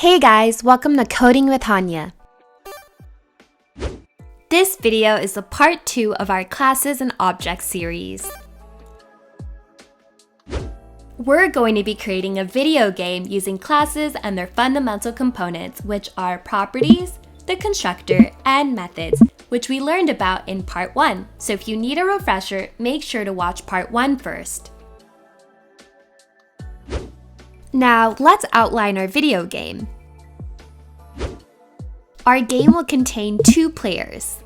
Hey guys, welcome to Coding with RANIA. This video is the part 2 of our Classes and Objects series. We're going to be creating a video game using classes and their fundamental components, which are properties, the constructor, and methods, which we learned about in part 1. So if you need a refresher, make sure to watch part 1 first. Now, let's outline our video game. Our game will contain 2 players.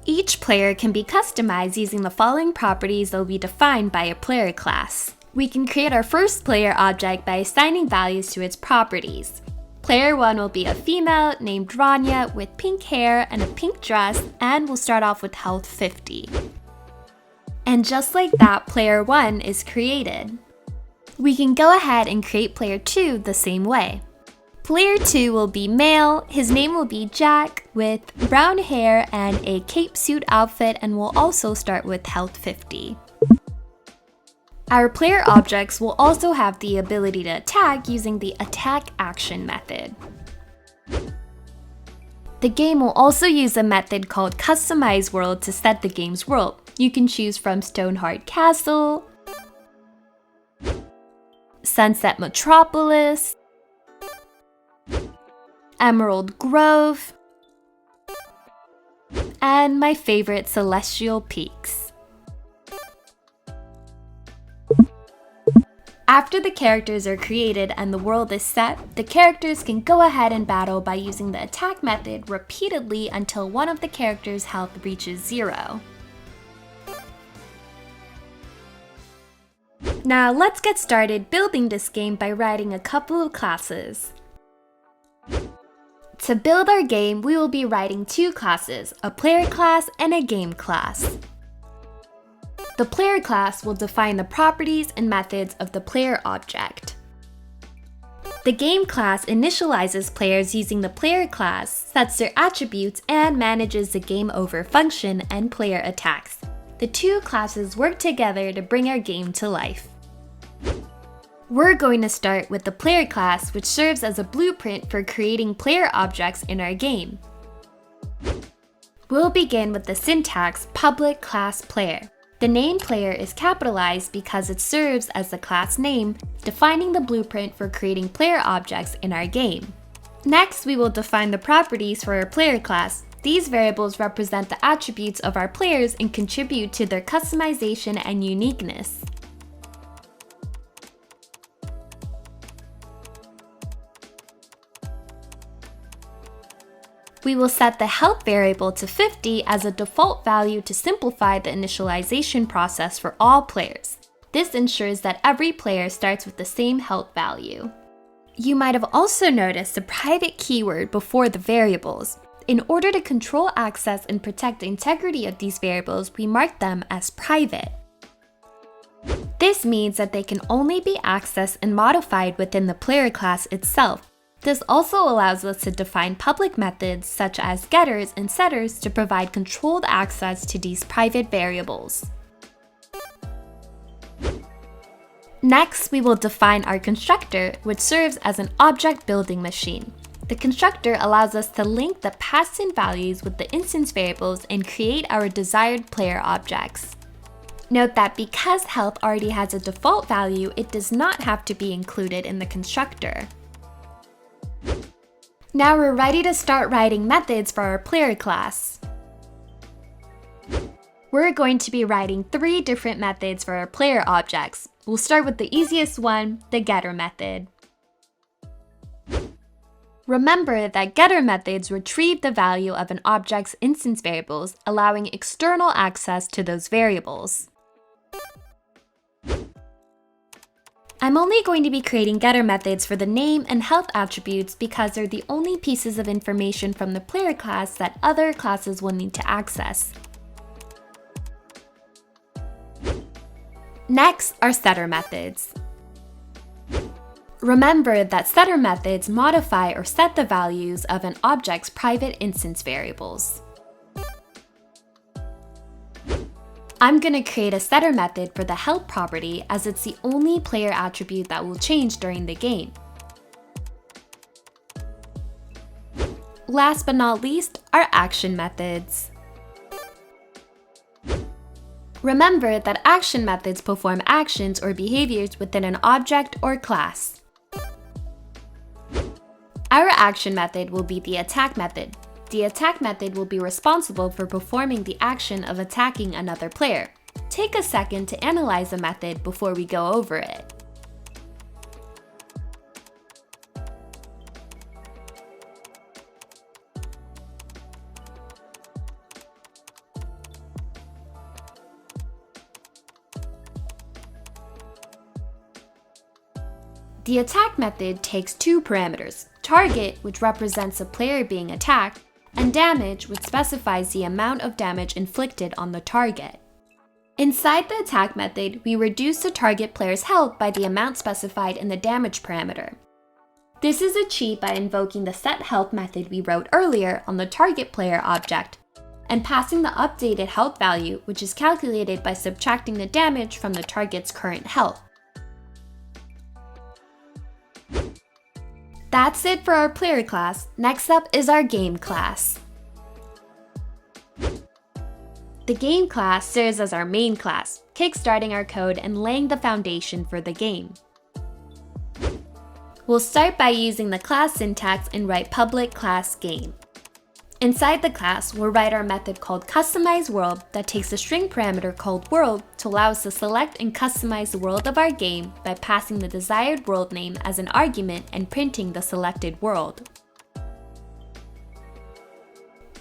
Each player can be customized using the following properties that will be defined by a player class. We can create our first player object by assigning values to its properties. Player 1 will be a female named RANIA with pink hair and a pink dress, and will start off with health 50. And just like that, player 1 is created. We can go ahead and create player 2 the same way. Player 2 will be male, his name will be Jack with brown hair and a cape suit outfit, and will also start with health 50. Our player objects will also have the ability to attack using the attack action method. The game will also use a method called customize world to set the game's world. You can choose from Stoneheart Castle, Sunset Metropolis, Emerald Grove, and my favorite, Celestial Peaks. After the characters are created and the world is set, the characters can go ahead and battle by using the attack method repeatedly until one of the characters' health reaches 0. Now let's get started building this game by writing a couple of classes. To build our game, we will be writing 2 classes, a player class and a game class. The player class will define the properties and methods of the player object. The game class initializes players using the player class, sets their attributes, and manages the game over function and player attacks. The 2 classes work together to bring our game to life. We're going to start with the player class, which serves as a blueprint for creating player objects in our game. We'll begin with the syntax public class player. The name player is capitalized because it serves as the class name, defining the blueprint for creating player objects in our game. Next, we will define the properties for our player class. These variables represent the attributes of our players and contribute to their customization and uniqueness. We will set the health variable to 50 as a default value to simplify the initialization process for all players. This ensures that every player starts with the same health value. You might have also noticed a private keyword before the variables. In order to control access and protect the integrity of these variables, we mark them as private. This means that they can only be accessed and modified within the player class itself. This also allows us to define public methods such as getters and setters to provide controlled access to these private variables. Next, we will define our constructor, which serves as an object building machine. The constructor allows us to link the passed-in values with the instance variables and create our desired player objects. Note that because health already has a default value, it does not have to be included in the constructor. Now we're ready to start writing methods for our player class. We're going to be writing 3 different methods for our player objects. We'll start with the easiest one, the getter method. Remember that getter methods retrieve the value of an object's instance variables, allowing external access to those variables. I'm only going to be creating getter methods for the name and health attributes because they're the only pieces of information from the player class that other classes will need to access. Next are setter methods. Remember that setter methods modify or set the values of an object's private instance variables. I'm going to create a setter method for the health property as it's the only player attribute that will change during the game. last but not least, our action methods. Remember that action methods perform actions or behaviors within an object or class. Our action method will be the attack method. The attack method will be responsible for performing the action of attacking another player. Take a second to analyze the method before we go over it. The attack method takes two parameters: target, which represents a player being attacked, and damage, which specifies the amount of damage inflicted on the target. Inside the attack method, we reduce the target player's health by the amount specified in the damage parameter. This is achieved by invoking the set health method we wrote earlier on the target player object, and passing the updated health value, which is calculated by subtracting the damage from the target's current health. That's it for our player class. Next up is our game class. The game class serves as our main class, kickstarting our code and laying the foundation for the game. We'll start by using the class syntax and write public class game. Inside the class, we'll write our method called customizeWorld that takes a string parameter called world to allow us to select and customize the world of our game by passing the desired world name as an argument and printing the selected world.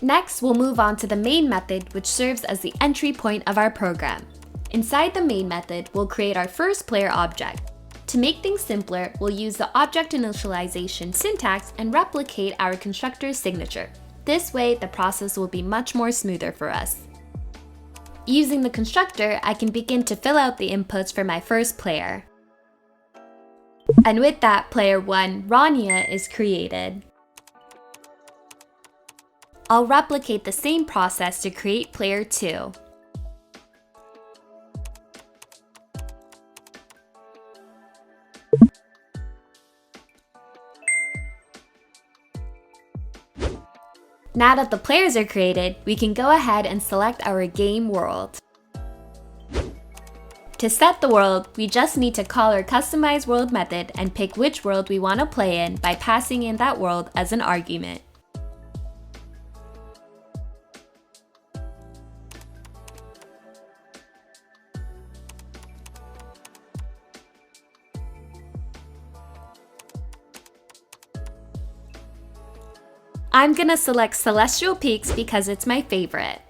Next, we'll move on to the main method, which serves as the entry point of our program. Inside the main method, we'll create our first player object. To make things simpler, we'll use the object initialization syntax and replicate our constructor's signature. This way, the process will be much more smoother for us. Using the constructor, I can begin to fill out the inputs for my first player. And with that, player 1, RANIA, is created. I'll replicate the same process to create player 2. Now that the players are created, we can go ahead and select our game world. To set the world, we just need to call our customizeWorld method and pick which world we want to play in by passing in that world as an argument. I'm gonna select Celestial Peaks because it's my favorite.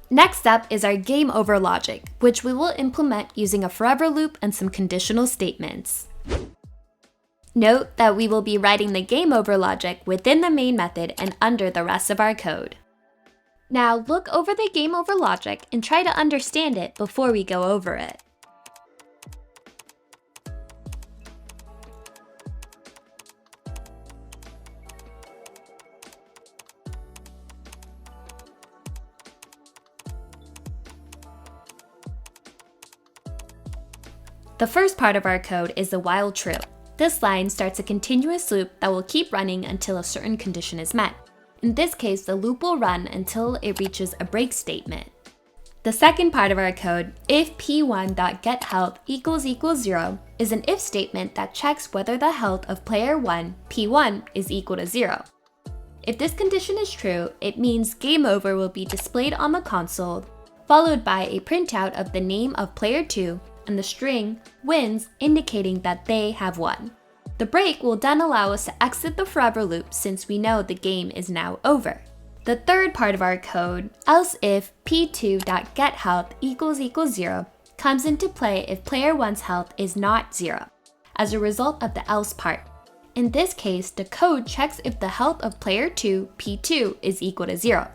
Next up is our game over logic, which we will implement using a forever loop and some conditional statements. Note that we will be writing the game over logic within the main method and under the rest of our code. Now look over the game over logic and try to understand it before we go over it. The first part of our code is the while true. This line starts a continuous loop that will keep running until a certain condition is met. In this case, the loop will run until it reaches a break statement. The second part of our code, if p1.getHealth == 0, is an if statement that checks whether the health of player 1, p1, is equal to 0. If this condition is true, it means game over will be displayed on the console, followed by a printout of the name of player 2 and the string wins, indicating that they have won. The break will then allow us to exit the forever loop since we know the game is now over. The third part of our code, else if p2.getHealth == 0, comes into play if player 1's health is not 0, as a result of the else part. In this case, the code checks if the health of player 2, p2, is equal to 0.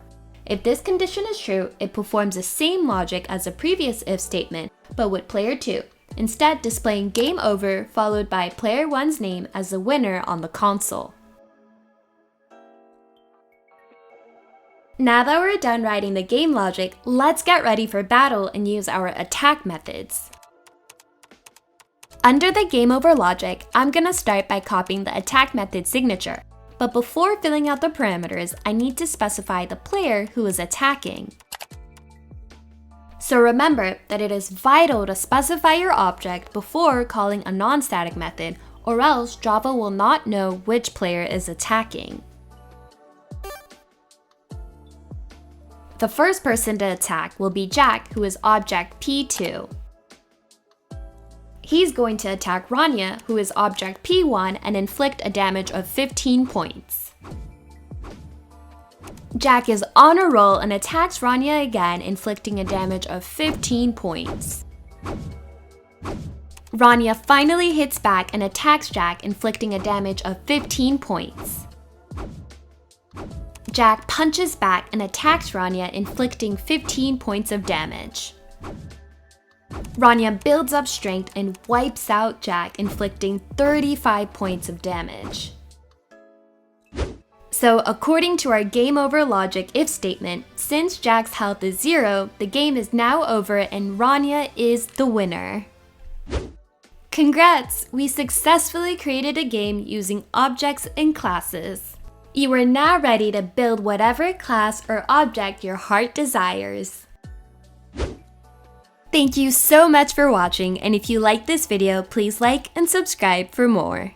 If this condition is true, it performs the same logic as the previous if statement, but with player 2, instead displaying game over followed by player 1's name as the winner on the console. Now that we're done writing the game logic, let's get ready for battle and use our attack methods. Under the game over logic, I'm gonna start by copying the attack method signature. But before filling out the parameters, I need to specify the player who is attacking. So remember that it is vital to specify your object before calling a non-static method, or else Java will not know which player is attacking. The first person to attack will be Jack, who is object P2. He's going to attack RANIA, who is object P1, and inflict a damage of 15 points. Jack is on a roll and attacks RANIA again, inflicting a damage of 15 points. RANIA finally hits back and attacks Jack, inflicting a damage of 15 points. Jack punches back and attacks RANIA, inflicting 15 points of damage. RANIA builds up strength and wipes out Jack, inflicting 35 points of damage. So according to our game over logic if statement, since Jack's health is 0, the game is now over and RANIA is the winner. Congrats! We successfully created a game using objects and classes. You are now ready to build whatever class or object your heart desires. Thank you so much for watching, and if you liked this video, please like and subscribe for more.